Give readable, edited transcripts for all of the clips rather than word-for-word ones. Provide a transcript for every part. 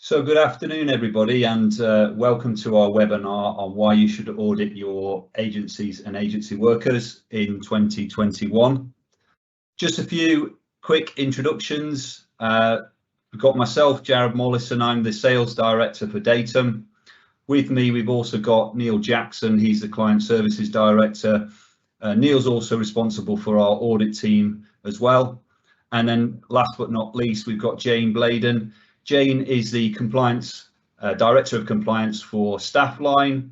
So good afternoon, everybody, and welcome to our webinar on why you should audit your agencies and agency workers in 2021. Just a few quick introductions. We've got myself, Jared Mollison. I'm the Sales Director for Datum. With me, we've also got Neil Jackson. He's the Client Services Director. Neil's also responsible for our audit team as well. And then last but not least, we've got Jane Bladen. Jane is the compliance Director of Compliance for Staffline.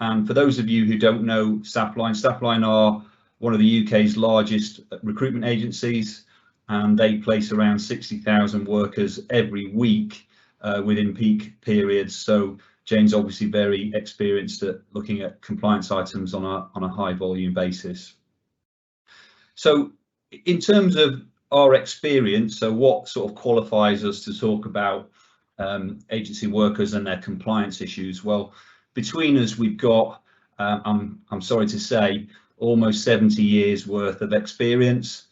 And for those of you who don't know Staffline are one of the UK's largest recruitment agencies, and they place around 60,000 workers every week within peak periods. So Jane's obviously very experienced at looking at compliance items on a high volume basis. So in terms of our experience, so what sort of qualifies us to talk about agency workers and their compliance issues? Well, between us, we've got, I'm sorry to say, almost 70 years worth of experience.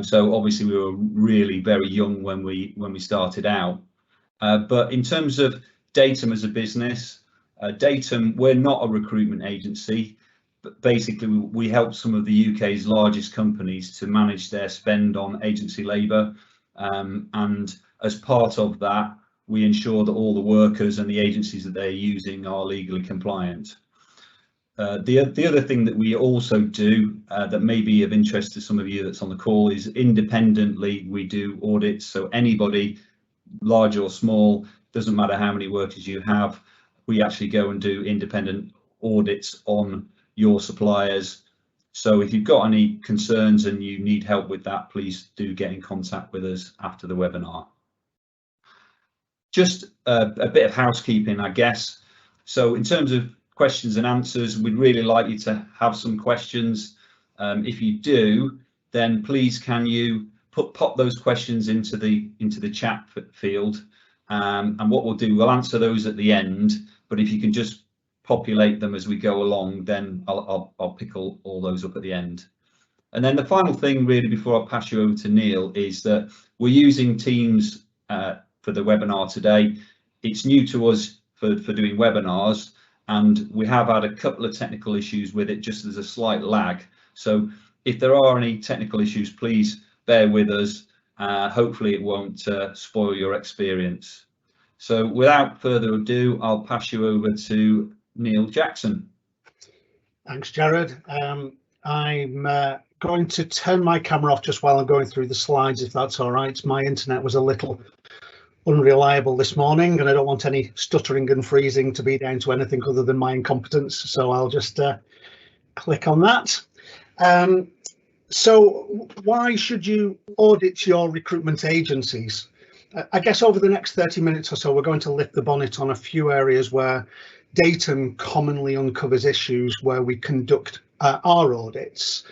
So obviously we were really very young when we started out. But in terms of Datum as a business, Datum, we're not a recruitment agency. But basically, we help some of the UK's largest companies to manage their spend on agency labour, and as part of that, we ensure that all the workers and the agencies that they're using are legally compliant. The other thing that we also do that may be of interest to some of you that's on the call is independently we do audits. So anybody, large or small, doesn't matter how many workers you have, we actually go and do independent audits on your suppliers. So if you've got any concerns and you need help with that, please do get in contact with us after the webinar. Just a bit of housekeeping, I guess. So in terms of questions and answers, we'd really like you to have some questions. If you do, then please can you pop those questions into the chat field, and what we'll do, we'll answer those at the end, but if you can just populate them as we go along, then I'll pick all those up at the end. And then the final thing really before I pass you over to Neil is that we're using Teams for the webinar today. It's new to us for doing webinars, and we have had a couple of technical issues with it, just as a slight lag. So if there are any technical issues, please bear with us. Hopefully it won't spoil your experience. So without further ado, I'll pass you over to Neil Jackson. Thanks, Jared. I'm going to turn my camera off just while I'm going through the slides, if that's all right. My internet was a little unreliable this morning, and I don't want any stuttering and freezing to be down to anything other than my incompetence. So I'll just click on that. So why should you audit your recruitment agencies? I guess over the next 30 minutes or so, we're going to lift the bonnet on a few areas where Datum commonly uncovers issues where we conduct our audits,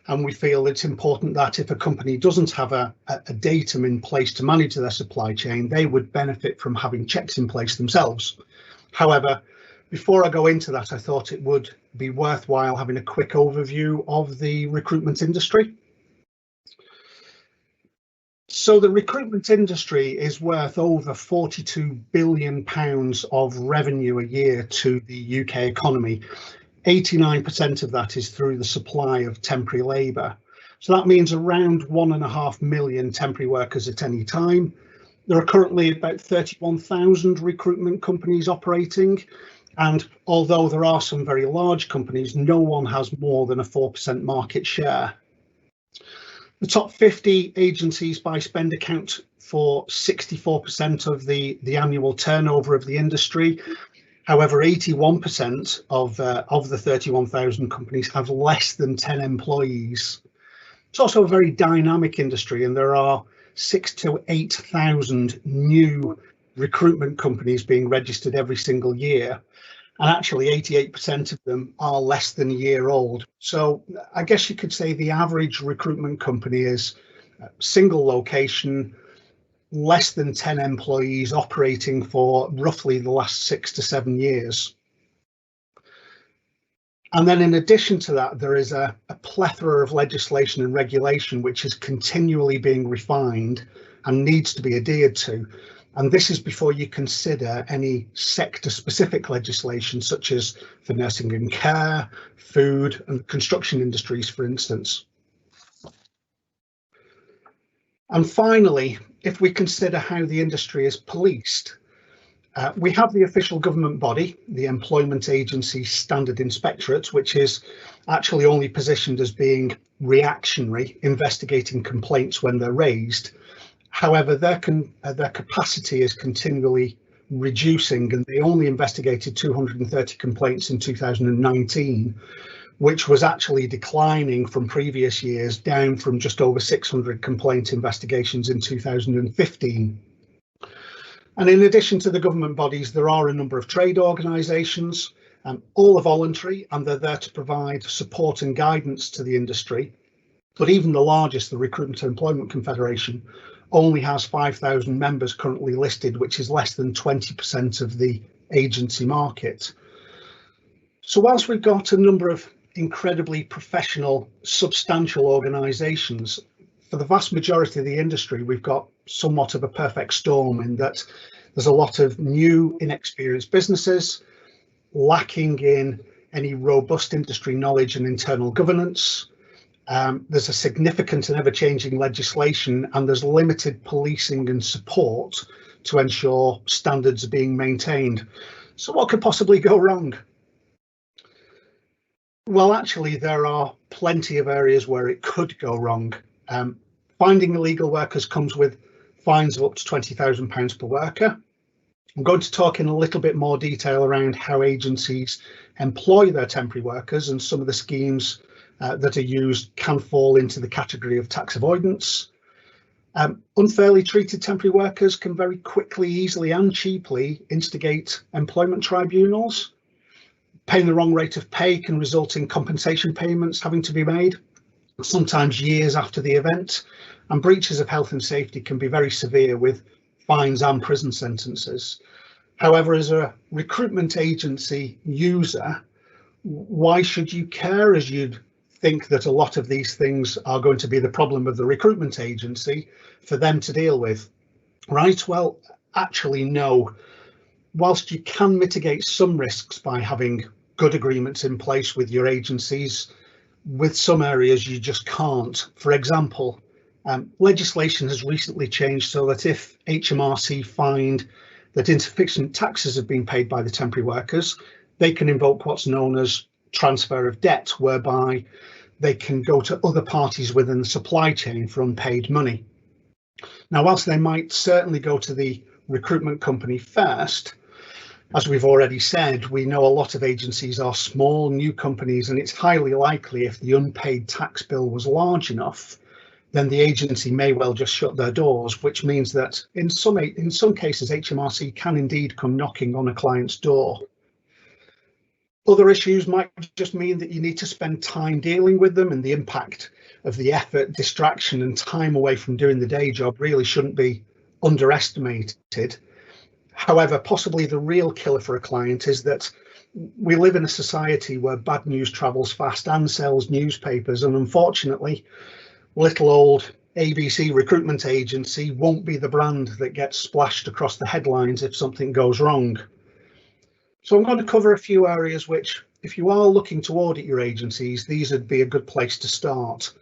and we feel it's important that if a company doesn't have a Datum in place to manage their supply chain, they would benefit from having checks in place themselves. However, before I go into that, I thought it would be worthwhile having a quick overview of the recruitment industry. So the recruitment industry is worth over £42 billion of revenue a year to the UK economy. 89% of that is through the supply of temporary labour. So that means around 1.5 million temporary workers at any time. There are currently about 31,000 recruitment companies operating. And although there are some very large companies, no one has more than a 4% market share. The top 50 agencies by spend account for 64% of the annual turnover of the industry. However, 81% of the 31,000 companies have less than 10 employees. It's also a very dynamic industry, and there are 6,000 to 8,000 new recruitment companies being registered every single year. And actually 88% of them are less than a year old. So I guess you could say the average recruitment company is a single location, less than 10 employees, operating for roughly the last 6 to 7 years. And then in addition to that, there is a plethora of legislation and regulation which is continually being refined and needs to be adhered to. And this is before you consider any sector-specific legislation, such as for nursing and care, food and construction industries, for instance. And finally, if we consider how the industry is policed, we have the official government body, the Employment Agency Standard Inspectorate, which is actually only positioned as being reactionary, investigating complaints when they're raised. However, their capacity is continually reducing, and they only investigated 230 complaints in 2019, which was actually declining from previous years, down from just over 600 complaint investigations in 2015. And in addition to the government bodies, there are a number of trade organisations, all are voluntary, and they're there to provide support and guidance to the industry. But even the largest, the Recruitment and Employment Confederation, only has 5,000 members currently listed, which is less than 20% of the agency market. So whilst we've got a number of incredibly professional, substantial organisations, for the vast majority of the industry, we've got somewhat of a perfect storm in that there's a lot of new, inexperienced businesses lacking in any robust industry knowledge and internal governance. There's a significant and ever-changing legislation, and there's limited policing and support to ensure standards are being maintained. So what could possibly go wrong? Well, actually, there are plenty of areas where it could go wrong. Finding illegal workers comes with fines of up to £20,000 per worker. I'm going to talk in a little bit more detail around how agencies employ their temporary workers, and some of the schemes that are used can fall into the category of tax avoidance. Unfairly treated temporary workers can very quickly, easily and cheaply instigate employment tribunals. Paying the wrong rate of pay can result in compensation payments having to be made, sometimes years after the event, and breaches of health and safety can be very severe with fines and prison sentences. However, as a recruitment agency user, why should you care, as you'd think that a lot of these things are going to be the problem of the recruitment agency for them to deal with? Right, well, actually no. Whilst you can mitigate some risks by having good agreements in place with your agencies, with some areas you just can't. For example, legislation has recently changed so that if HMRC find that insufficient taxes have been paid by the temporary workers, they can invoke what's known as transfer of debt, whereby they can go to other parties within the supply chain for unpaid money. Now, whilst they might certainly go to the recruitment company first, as we've already said, we know a lot of agencies are small, new companies, and it's highly likely if the unpaid tax bill was large enough, then the agency may well just shut their doors, which means that in some cases, HMRC can indeed come knocking on a client's door. Other issues might just mean that you need to spend time dealing with them, and the impact of the effort, distraction and time away from doing the day job really shouldn't be underestimated. However, possibly the real killer for a client is that we live in a society where bad news travels fast and sells newspapers, and unfortunately, little old ABC recruitment agency won't be the brand that gets splashed across the headlines if something goes wrong. So I'm going to cover a few areas which, if you are looking to audit your agencies, these would be a good place to start,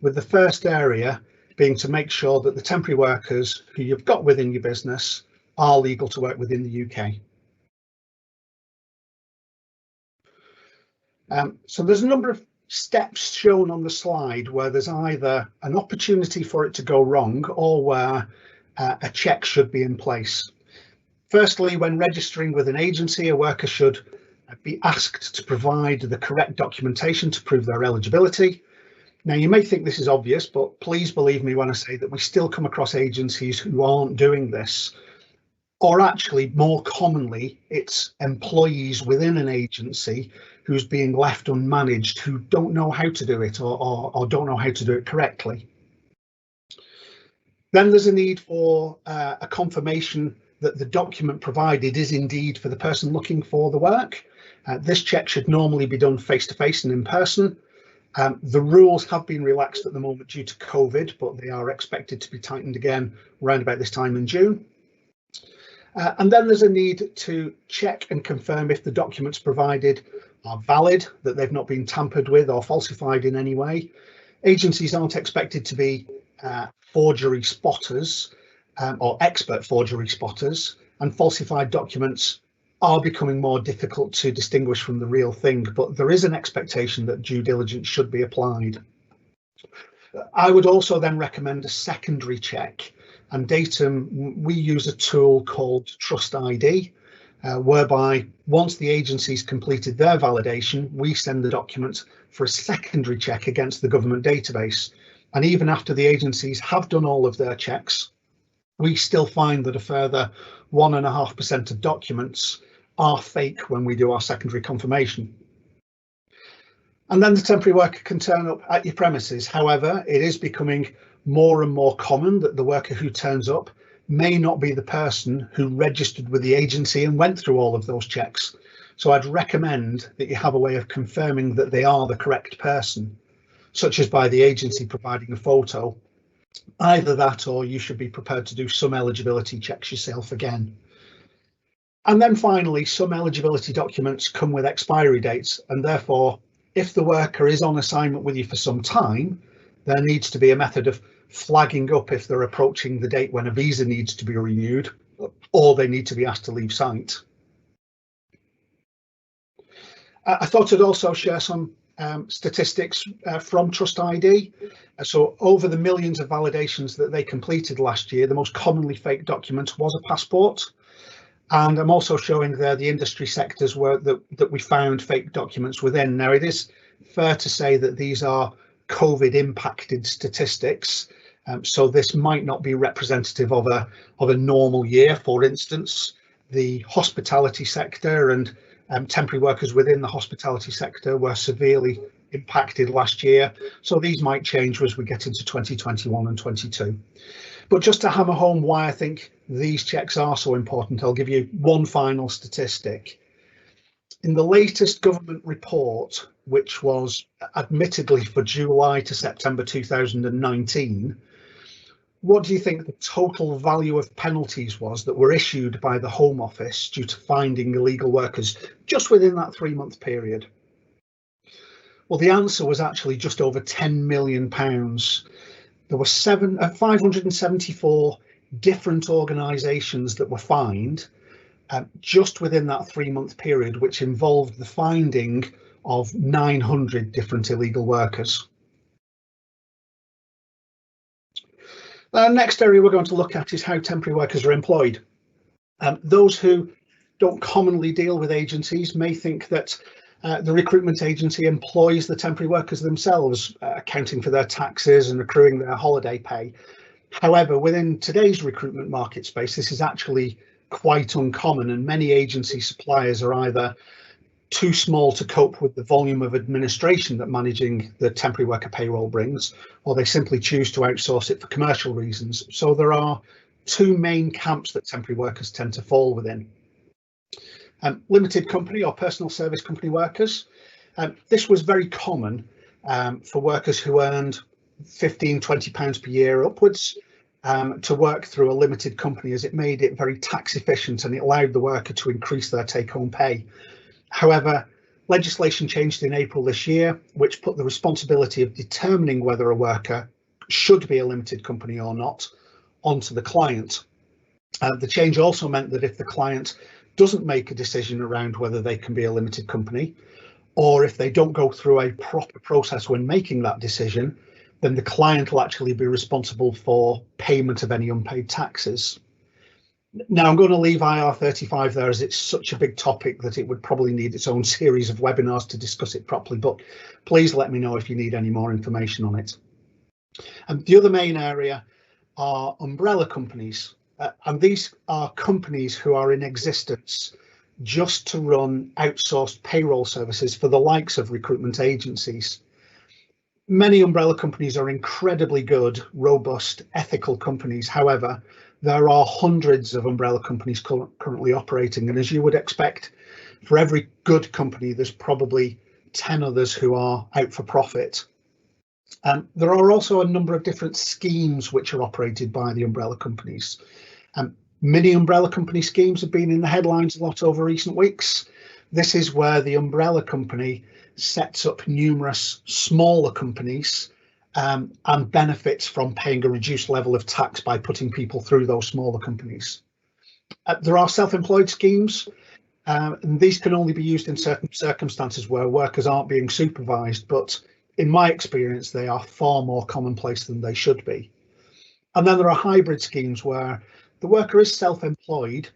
with the first area being to make sure that the temporary workers who you've got within your business are legal to work within the UK. So there's a number of steps shown on the slide where there's either an opportunity for it to go wrong or where a check should be in place. Firstly, when registering with an agency, a worker should be asked to provide the correct documentation to prove their eligibility. Now, you may think this is obvious, but please believe me when I say that we still come across agencies who aren't doing this. Or actually, more commonly, it's employees within an agency who's being left unmanaged, who don't know how to do it or don't know how to do it correctly. Then there's a need for a confirmation that the document provided is indeed for the person looking for the work. This check should normally be done face-to-face and in person. The rules have been relaxed at the moment due to COVID, but they are expected to be tightened again around about this time in June. And then there's a need to check and confirm if the documents provided are valid, that they've not been tampered with or falsified in any way. Agencies aren't expected to be forgery spotters or expert forgery spotters, and falsified documents are becoming more difficult to distinguish from the real thing, but there is an expectation that due diligence should be applied. I would also then recommend a secondary check, and Datum, we use a tool called Trust ID, whereby once the agency's completed their validation, we send the document for a secondary check against the government database. And even after the agencies have done all of their checks, we still find that a further 1.5% of documents are fake when we do our secondary confirmation. And then the temporary worker can turn up at your premises. However, it is becoming more and more common that the worker who turns up may not be the person who registered with the agency and went through all of those checks. So I'd recommend that you have a way of confirming that they are the correct person, such as by the agency providing a photo. Either that, or you should be prepared to do some eligibility checks yourself again. And then finally, some eligibility documents come with expiry dates, and therefore, if the worker is on assignment with you for some time, there needs to be a method of flagging up if they're approaching the date when a visa needs to be renewed, or they need to be asked to leave site. I thought I'd also share some statistics from Trust ID. So over the millions of validations that they completed last year, the most commonly faked document was a passport. And I'm also showing there the industry sectors that we found fake documents within. Now, it is fair to say that these are COVID impacted statistics. So this might not be representative of a normal year. For instance, the hospitality sector and temporary workers within the hospitality sector were severely impacted last year. So these might change as we get into 2021 and 22. But just to hammer home why I think these checks are so important, I'll give you one final statistic. In the latest government report, which was admittedly for July to September 2019, what do you think the total value of penalties was that were issued by the Home Office due to finding illegal workers just within that 3-month period? Well, the answer was actually just over £10 million. There were 574 different organisations that were fined just within that 3-month period, which involved the finding of 900 different illegal workers. The next area we're going to look at is how temporary workers are employed. Those who don't commonly deal with agencies may think that the recruitment agency employs the temporary workers themselves, accounting for their taxes and accruing their holiday pay. However, within today's recruitment market space, this is actually quite uncommon, and many agency suppliers are either too small to cope with the volume of administration that managing the temporary worker payroll brings, or they simply choose to outsource it for commercial reasons. So there are two main camps that temporary workers tend to fall within. Limited company or personal service company workers. This was very common for workers who earned £15–20 per year upwards to work through a limited company, as it made it very tax efficient and it allowed the worker to increase their take-home pay. However, legislation changed in April this year, which put the responsibility of determining whether a worker should be a limited company or not onto the client. The change also meant that if the client doesn't make a decision around whether they can be a limited company, or if they don't go through a proper process when making that decision, then the client will actually be responsible for payment of any unpaid taxes. Now, I'm going to leave IR35 there, as it's such a big topic that it would probably need its own series of webinars to discuss it properly, but please let me know if you need any more information on it. And the other main area are umbrella companies. And these are companies who are in existence just to run outsourced payroll services for the likes of recruitment agencies. Many umbrella companies are incredibly good, robust, ethical companies. However, there are hundreds of umbrella companies currently operating, and as you would expect, for every good company, there's probably 10 others who are out for profit. There are also a number of different schemes which are operated by the umbrella companies. Mini umbrella company schemes have been in the headlines a lot over recent weeks. This is where the umbrella company sets up numerous smaller companies and benefits from paying a reduced level of tax by putting people through those smaller companies. There are self-employed schemes, and these can only be used in certain circumstances where workers aren't being supervised, but in my experience, they are far more commonplace than they should be. And then there are hybrid schemes where the worker is self-employed,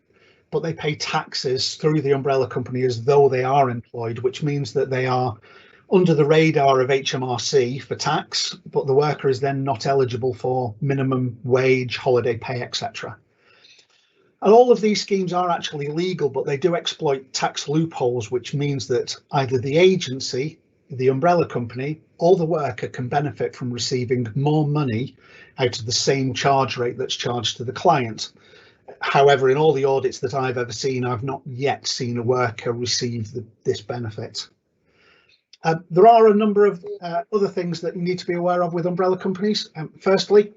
but they pay taxes through the umbrella company as though they are employed, which means that they are under the radar of HMRC for tax, but the worker is then not eligible for minimum wage, holiday pay, etc. And all of these schemes are actually legal, but they do exploit tax loopholes, which means that either the agency, the umbrella company, or the worker can benefit from receiving more money out of the same charge rate that's charged to the client. However, in all the audits that I've ever seen, I've not yet seen a worker receive this benefit. There are a number of other things that you need to be aware of with umbrella companies. Firstly,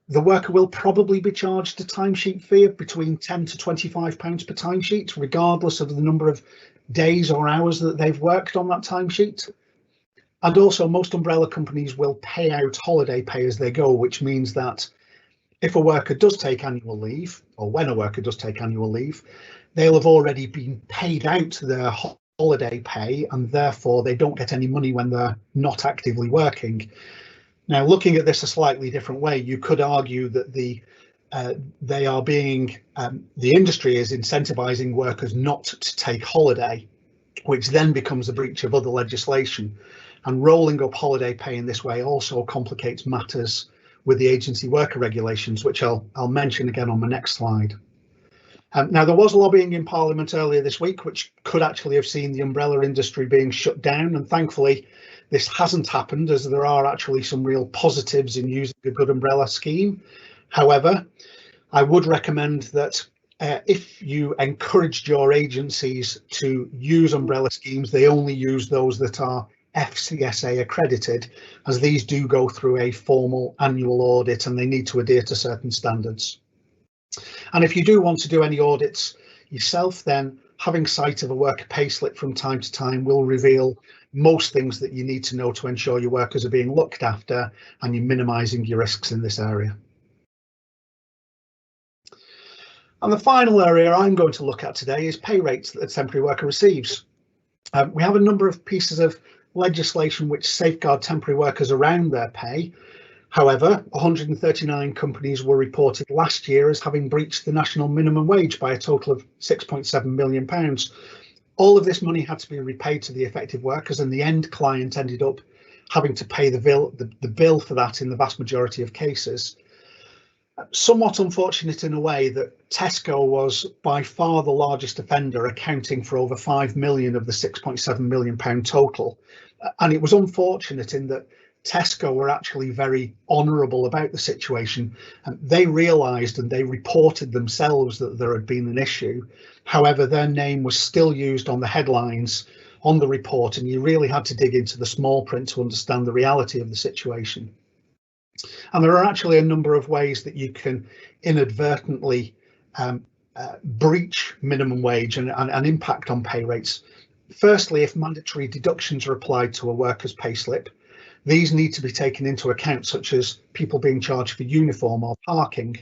the worker will probably be charged a timesheet fee of between £10 to £25 per timesheet, regardless of the number of days or hours that they've worked on that timesheet. And also, most umbrella companies will pay out holiday pay as they go, which means that if a worker does take annual leave, or when a worker does take annual leave, they'll have already been paid out their holiday pay, and therefore they don't get any money when they're not actively working. Now, looking at this a slightly different way, you could argue that the industry is incentivizing workers not to take holiday, which then becomes a breach of other legislation. And rolling up holiday pay in this way also complicates matters with the agency worker regulations, which I'll mention again on the next slide. Now, there was lobbying in Parliament earlier this week, which could actually have seen the umbrella industry being shut down. And thankfully, this hasn't happened, as there are actually some real positives in using a good umbrella scheme. However, I would recommend that if you encouraged your agencies to use umbrella schemes, they only use those that are FCSA accredited, as these do go through a formal annual audit and they need to adhere to certain standards. And if you do want to do any audits yourself, then having sight of a worker payslip from time to time will reveal most things that you need to know to ensure your workers are being looked after and you're minimising your risks in this area. And the final area I'm going to look at today is pay rates that a temporary worker receives. We have a number of pieces of legislation which safeguard temporary workers around their pay. However, 139 companies were reported last year as having breached the national minimum wage by a total of £6.7 million. All of this money had to be repaid to the affected workers, and the end client ended up having to pay the bill for that in the vast majority of cases. Somewhat unfortunate in a way that Tesco was by far the largest offender, accounting for over 5 million of the £6.7 million total. And it was unfortunate in that Tesco were actually very honourable about the situation, and they realised and they reported themselves that there had been an issue. However, their name was still used on the headlines on the report, and you really had to dig into the small print to understand the reality of the situation. And there are actually a number of ways that you can inadvertently breach minimum wage and impact on pay rates. Firstly, if mandatory deductions are applied to a worker's payslip, these need to be taken into account, such as people being charged for uniform or parking.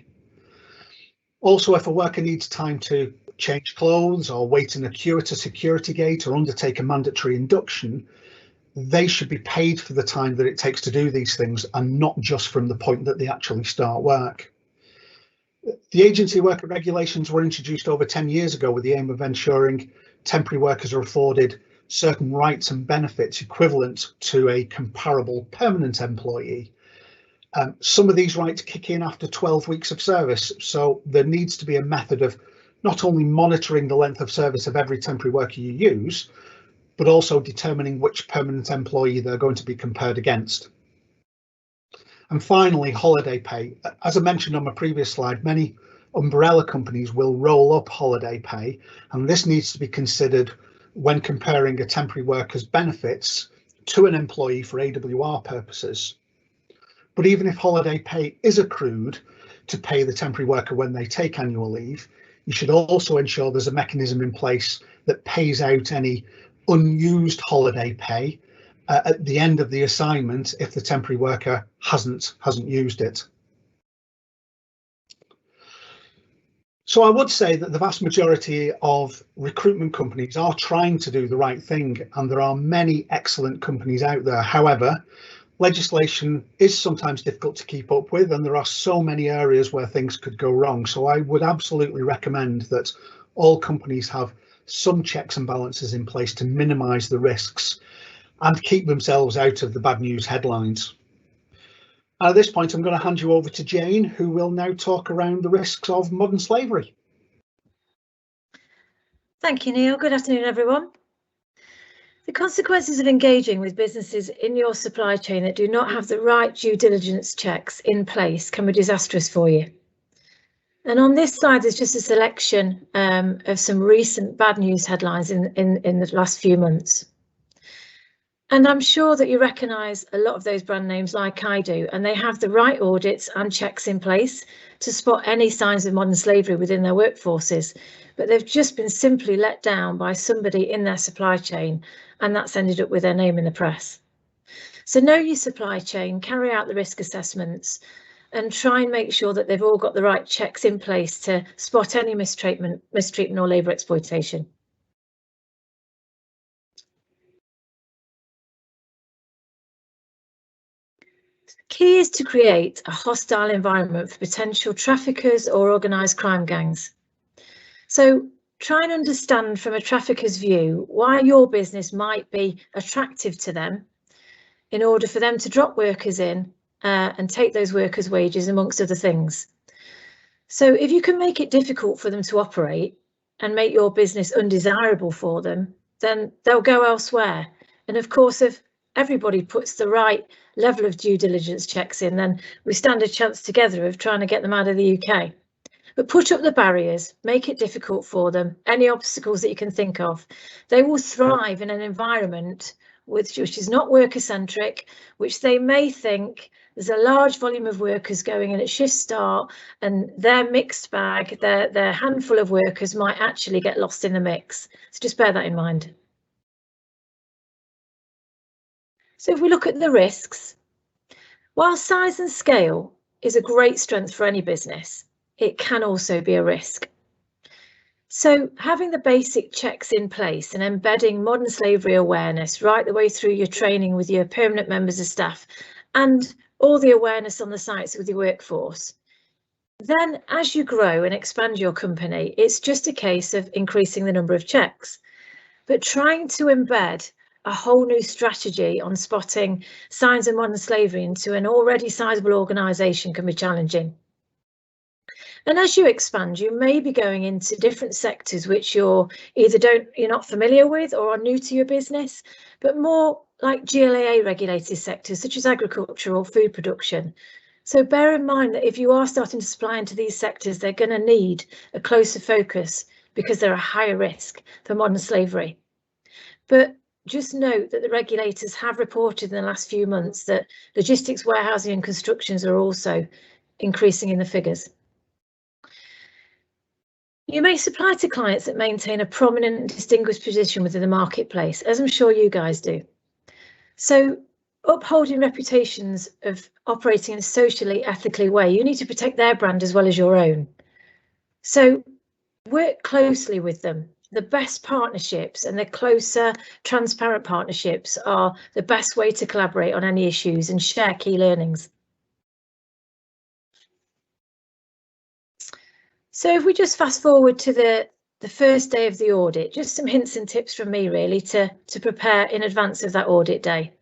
Also, if a worker needs time to change clothes or wait in a queue at a security gate or undertake a mandatory induction, they should be paid for the time that it takes to do these things and not just from the point that they actually start work. The agency worker regulations were introduced over 10 years ago with the aim of ensuring temporary workers are afforded certain rights and benefits equivalent to a comparable permanent employee. Some of these rights kick in after 12 weeks of service, so there needs to be a method of not only monitoring the length of service of every temporary worker you use, but also determining which permanent employee they're going to be compared against. And finally, holiday pay. As I mentioned on my previous slide, many umbrella companies will roll up holiday pay, and this needs to be considered when comparing a temporary worker's benefits to an employee for AWR purposes. But even if holiday pay is accrued, to pay the temporary worker when they take annual leave. You should also ensure there's a mechanism in place that pays out any unused holiday pay at the end of the assignment if the temporary worker hasn't used it. So I would say that the vast majority of recruitment companies are trying to do the right thing, and there are many excellent companies out there. However, legislation is sometimes difficult to keep up with, and there are so many areas where things could go wrong. So I would absolutely recommend that all companies have some checks and balances in place to minimise the risks and keep themselves out of the bad news headlines. At this point, I'm going to hand you over to Jane, who will now talk around the risks of modern slavery. Thank you, Neil. Good afternoon, everyone. The consequences of engaging with businesses in your supply chain that do not have the right due diligence checks in place can be disastrous for you. And on this slide, there's just a selection of some recent bad news headlines in the last few months. And I'm sure that you recognise a lot of those brand names like I do, and they have the right audits and checks in place to spot any signs of modern slavery within their workforces. But they've just been simply let down by somebody in their supply chain, and that's ended up with their name in the press. So know your supply chain, carry out the risk assessments, and try and make sure that they've all got the right checks in place to spot any mistreatment or labour exploitation. Key is to create a hostile environment for potential traffickers or organised crime gangs. So try and understand from a trafficker's view why your business might be attractive to them in order for them to drop workers in and take those workers' wages, amongst other things. So if you can make it difficult for them to operate and make your business undesirable for them, then they'll go elsewhere. And of course, if everybody puts the right level of due diligence checks in, then we stand a chance together of trying to get them out of the UK. But put up the barriers, make it difficult for them, any obstacles that you can think of. They will thrive in an environment which is not worker-centric, which they may think there's a large volume of workers going in at shift start, and their mixed bag, their handful of workers might actually get lost in the mix. So just bear that in mind. So if we look at the risks, while size and scale is a great strength for any business, it can also be a risk. So having the basic checks in place and embedding modern slavery awareness right the way through your training with your permanent members of staff and all the awareness on the sites with your workforce, then as you grow and expand your company, it's just a case of increasing the number of checks. But trying to embed a whole new strategy on spotting signs of modern slavery into an already sizable organisation can be challenging. And as you expand, you may be going into different sectors which you're not familiar with or are new to your business, but more like GLAA regulated sectors such as agriculture or food production. So bear in mind that if you are starting to supply into these sectors, they're going to need a closer focus because they're a higher risk for modern slavery. But just note that the regulators have reported in the last few months that logistics, warehousing and constructions are also increasing in the figures. You may supply to clients that maintain a prominent and distinguished position within the marketplace, as I'm sure you guys do. So upholding reputations of operating in a socially, ethically way, you need to protect their brand as well as your own. So work closely with them. The best partnerships and the closer, transparent partnerships are the best way to collaborate on any issues and share key learnings. So if we just fast forward to the first day of the audit, just some hints and tips from me really to prepare in advance of that audit day.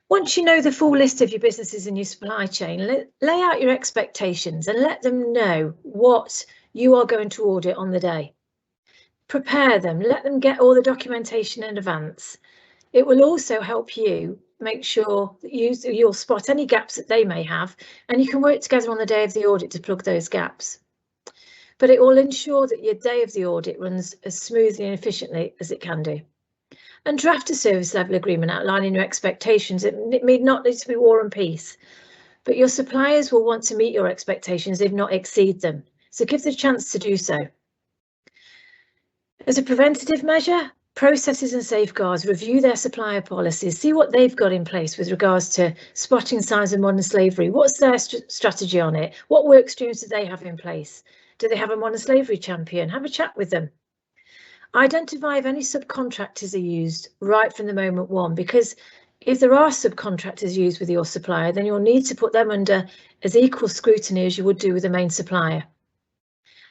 Once you know the full list of your businesses and your supply chain, lay out your expectations and let them know what you are going to audit on the day. Prepare them, let them get all the documentation in advance. It will also help you make sure that you'll spot any gaps that they may have, and you can work together on the day of the audit to plug those gaps. But it will ensure that your day of the audit runs as smoothly and efficiently as it can do. And draft a service level agreement outlining your expectations. It need not need to be war and peace, but your suppliers will want to meet your expectations, if not exceed them. So give the chance to do so. As a preventative measure, processes and safeguards, review their supplier policies, see what they've got in place with regards to spotting signs of modern slavery. What's their strategy on it? What work streams do they have in place? Do they have a modern slavery champion? Have a chat with them. Identify if any subcontractors are used right from the moment one, because if there are subcontractors used with your supplier, then you'll need to put them under as equal scrutiny as you would do with the main supplier.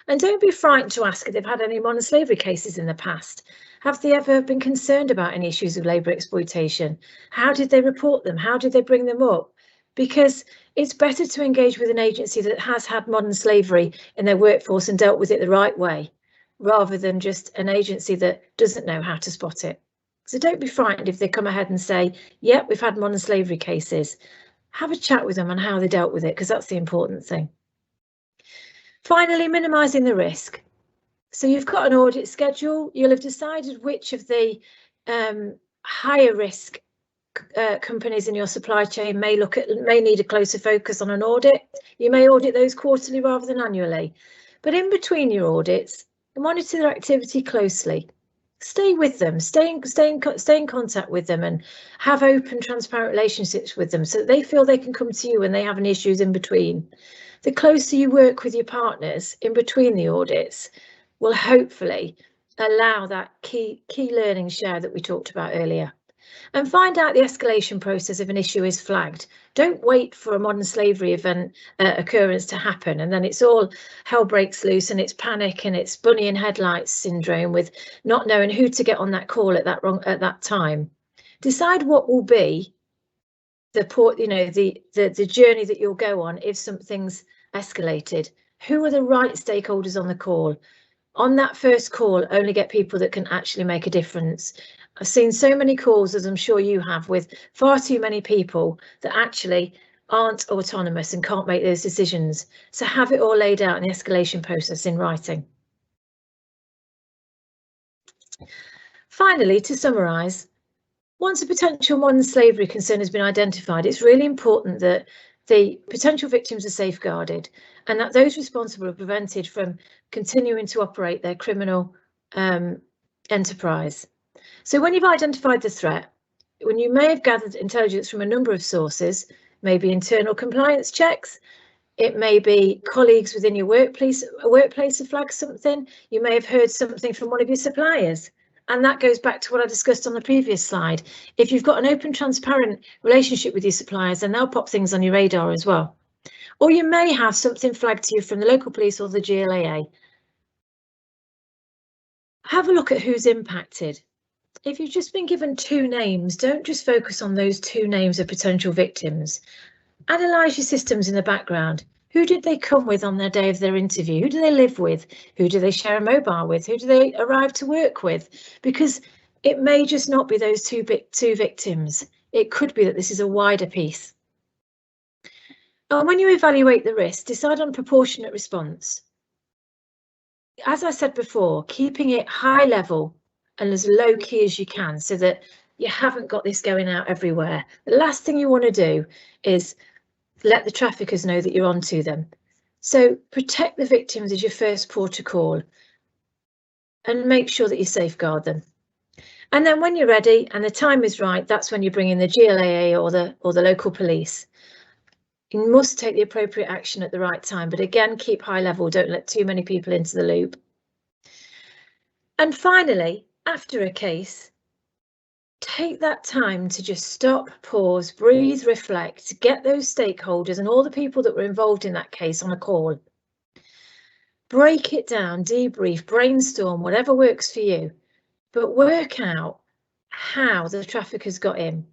And don't be frightened to ask if they've had any modern slavery cases in the past. Have they ever been concerned about any issues of labour exploitation? How did they report them? How did they bring them up? Because it's better to engage with an agency that has had modern slavery in their workforce and dealt with it the right way, rather than just an agency that doesn't know how to spot it. So don't be frightened if they come ahead and say, yep, we've had modern slavery cases. Have a chat with them on how they dealt with it, because that's the important thing. Finally, minimising the risk. So you've got an audit schedule. You'll have decided which of the higher risk companies in your supply chain may need a closer focus on an audit. You may audit those quarterly rather than annually. But in between your audits, monitor their activity closely. Stay with them, stay in contact with them, and have open, transparent relationships with them so that they feel they can come to you when they have any issues in between. The closer you work with your partners in between the audits will hopefully allow that key learning share that we talked about earlier. And find out the escalation process if an issue is flagged. Don't wait for a modern slavery event occurrence to happen, and then it's all hell breaks loose and it's panic and it's bunny in headlights syndrome with not knowing who to get on that call at that time. Decide what will be the journey that you'll go on if something's escalated. Who are the right stakeholders on the call? On that first call, only get people that can actually make a difference. I've seen so many calls, as I'm sure you have, with far too many people that actually aren't autonomous and can't make those decisions. So have it all laid out in the escalation process in writing. Finally, to summarise, once a potential modern slavery concern has been identified, it's really important that the potential victims are safeguarded and that those responsible are prevented from continuing to operate their criminal enterprise. So when you've identified the threat, when you may have gathered intelligence from a number of sources, maybe internal compliance checks, it may be colleagues within your workplace have flagged something, you may have heard something from one of your suppliers. And that goes back to what I discussed on the previous slide. If you've got an open, transparent relationship with your suppliers, then they'll pop things on your radar as well. Or you may have something flagged to you from the local police or the GLAA. Have a look at who's impacted. If you've just been given 2 names, don't just focus on those 2 names of potential victims. Analyse your systems in the background. Who did they come with on their day of their interview? Who do they live with? Who do they share a mobile with? Who do they arrive to work with? Because it may just not be those two victims. It could be that this is a wider piece. And when you evaluate the risk, decide on proportionate response. As I said before, keeping it high level and as low key as you can so that you haven't got this going out everywhere. The last thing you want to do is let the traffickers know that you're onto them. So protect the victims as your first port of call and make sure that you safeguard them. And then when you're ready and the time is right, that's when you bring in the GLAA or the local police. You must take the appropriate action at the right time, but again, keep high level, don't let too many people into the loop. And finally, after a case, take that time to just stop, pause, breathe, reflect, get those stakeholders and all the people that were involved in that case on a call. Break it down, debrief, brainstorm, whatever works for you, but work out how the traffickers got in.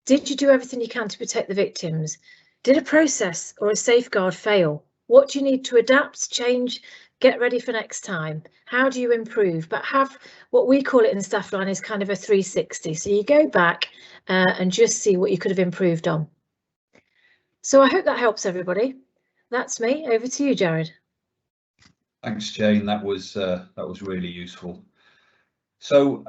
Did you do everything you can to protect the victims? Did a process or a safeguard fail? What do you need to adapt, change, get ready for next time? How do you improve? But have what we call it in the staff line is kind of a 360. So you go back and just see what you could have improved on. So I hope that helps everybody. That's me. Over to you, Jared. Thanks, Jane. That was really useful. So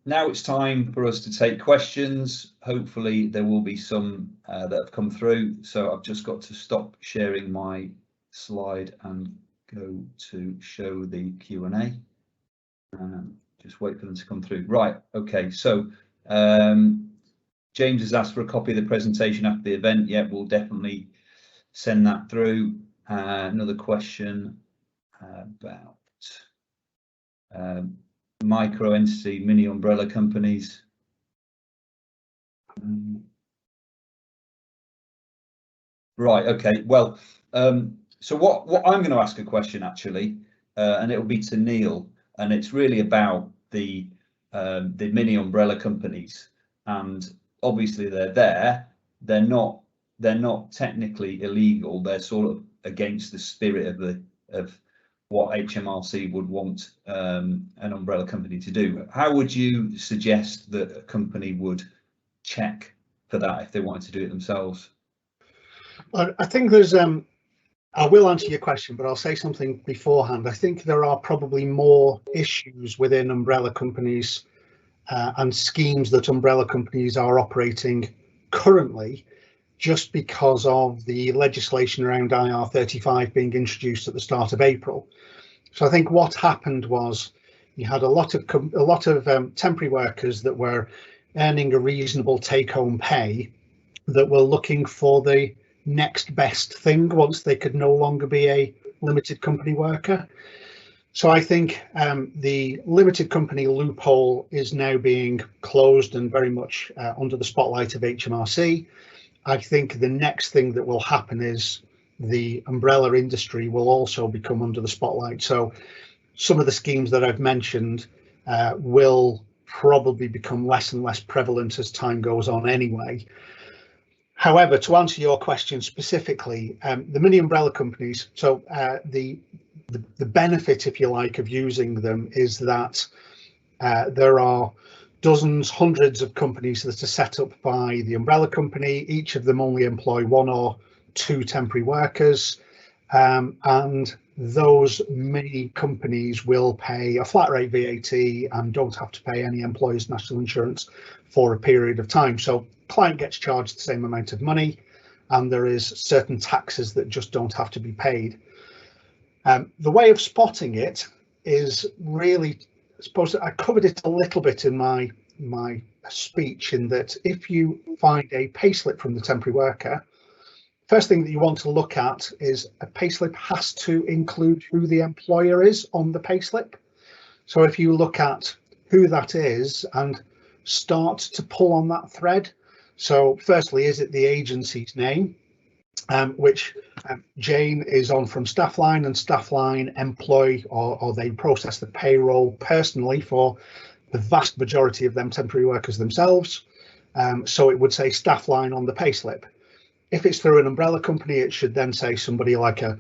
now it's time for us to take questions. Hopefully there will be some that have come through. So I've just got to stop sharing my slide and go to show the Q&A. Just wait for them to come through. Right, okay, so James has asked for a copy of the presentation after the event. Yeah, we'll definitely send that through. Another question about micro entity, mini umbrella companies. Right, okay, well, so what I'm going to ask a question actually, and it'll be to Neil, and it's really about the mini umbrella companies. And obviously they're not technically illegal. They're sort of against the spirit of what HMRC would want an umbrella company to do. How would you suggest that a company would check for that if they wanted to do it themselves? I think there's I will answer your question, but I'll say something beforehand. I think there are probably more issues within umbrella companies and schemes that umbrella companies are operating currently, just because of the legislation around IR35 being introduced at the start of April. So I think what happened was you had a lot of temporary workers that were earning a reasonable take-home pay that were looking for the next best thing once they could no longer be a limited company worker. So I think the limited company loophole is now being closed and very much under the spotlight of HMRC. I think the next thing that will happen is the umbrella industry will also become under the spotlight. So some of the schemes that I've mentioned will probably become less and less prevalent as time goes on anyway. However, to answer your question specifically, the mini umbrella companies, so the benefit, if you like, of using them is that there are dozens, hundreds of companies that are set up by the umbrella company. Each of them only employ 1 or 2 temporary workers, and those mini companies will pay a flat rate VAT and don't have to pay any employer's national insurance for a period of time. So client gets charged the same amount of money, and there is certain taxes that just don't have to be paid. The way of spotting it is really, I suppose I covered it a little bit in my speech, in that if you find a payslip from the temporary worker, first thing that you want to look at is a payslip has to include who the employer is on the payslip. So if you look at who that is and start to pull on that thread. So firstly, is it the agency's name, which Jane is on from Staffline, and Staffline employ or they process the payroll personally for the vast majority of them temporary workers themselves. So it would say Staffline on the payslip. If it's through an umbrella company, it should then say somebody like a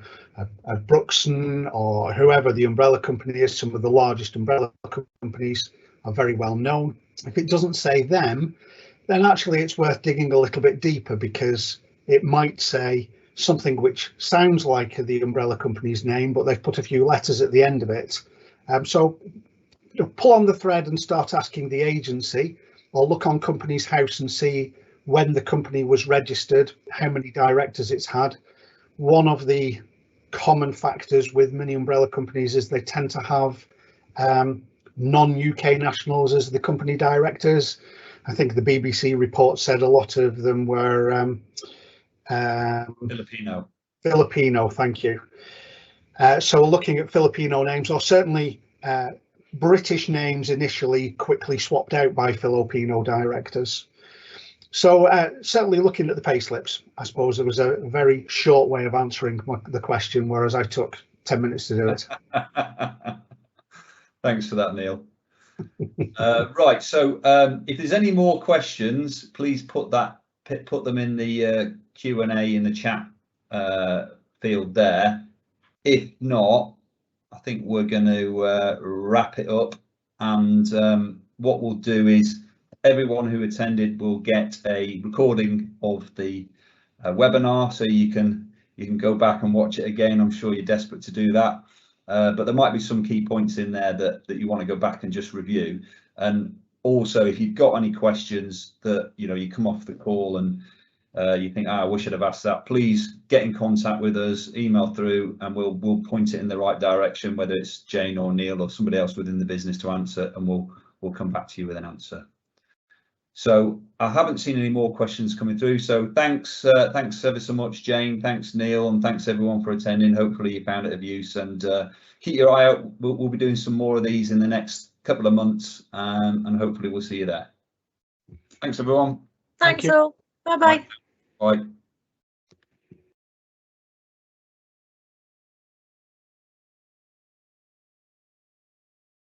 Brookson or whoever the umbrella company is. Some of the largest umbrella companies are very well known. If it doesn't say them, then actually it's worth digging a little bit deeper, because it might say something which sounds like the umbrella company's name, but they've put a few letters at the end of it. So pull on the thread and start asking the agency, or look on Companies House and see when the company was registered, how many directors it's had. One of the common factors with many umbrella companies is they tend to have non-UK nationals as the company directors. I think the BBC report said a lot of them were Filipino, thank you. So looking at Filipino names, or certainly British names initially quickly swapped out by Filipino directors. So certainly looking at the payslips, I suppose there was a very short way of answering the question, whereas I took 10 minutes to do it. Thanks for that, Neil. Right, so if there's any more questions, please put them in the Q&A in the chat field there. If not, I think we're going to wrap it up, and what we'll do is everyone who attended will get a recording of the webinar, so you can go back and watch it again. I'm sure you're desperate to do that, but there might be some key points in there that you want to go back and just review. And also, if you've got any questions that you come off the call and you think, we should have asked that, please get in contact with us, email through, and we'll point it in the right direction, whether it's Jane or Neil or somebody else within the business to answer, and we'll come back to you with an answer. So I haven't seen any more questions coming through. So thanks ever so much, Jane. Thanks, Neil, and thanks everyone for attending. Hopefully you found it of use, and keep your eye out. We'll be doing some more of these in the next couple of months, and hopefully we'll see you there. Thanks, everyone. Thanks all. Bye-bye. Bye.